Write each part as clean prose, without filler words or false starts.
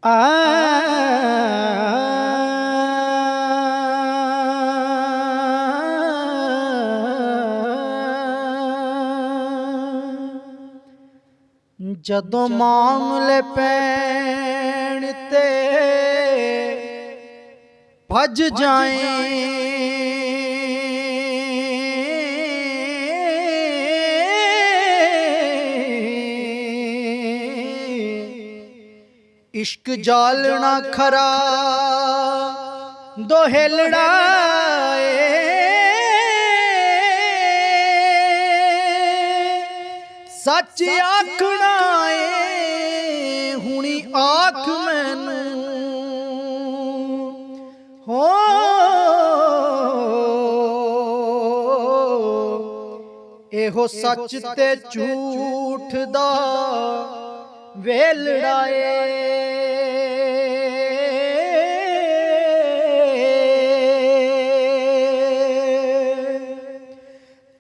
आ जदों मामले पैण ते भज जाए इश्क जालना खरा दोहेलड़ा सच आखना हुणी आख मैनू हो एहो सच ते झूठ दा वेलड़ा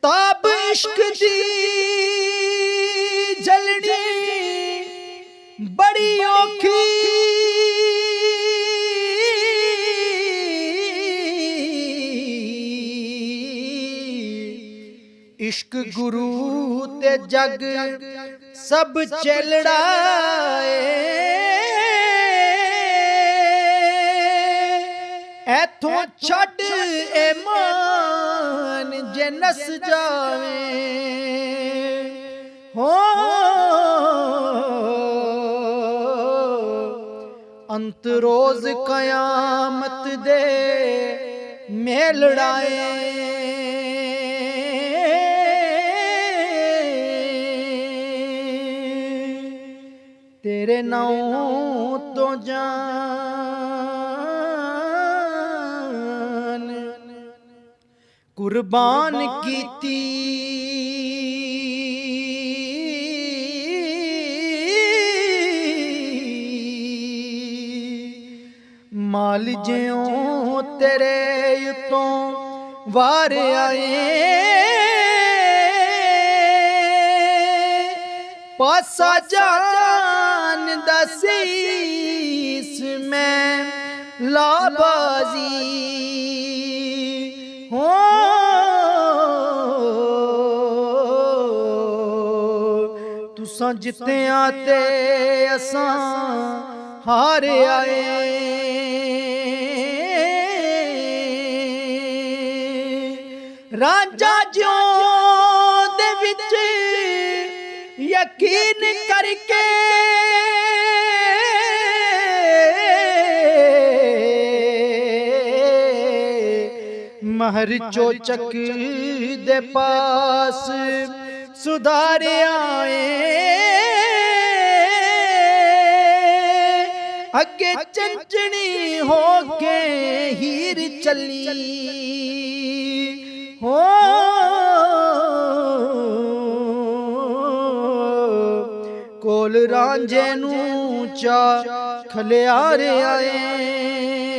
ताब इश्क दी जलनी बड़ी औखी इश्क गुरु ते जग सब चलड़ा ऐथों छड़ ईमान जे नस जावे हो अंत रोज कयामत दे मेलड़ाए तेरे नाम तो जान कुर्बान कीती माल ज्यों तेरे तो वार आए पासा जान दसीस में लाबाजी हो तुसां जिते आते असां हार आए रांझा ज्यों दे विच यकीन करके महर चोचक दे पास सुधारे आए अगे चंचनी होके हीर चली हो कोल रांझे नू चा खलियारे आए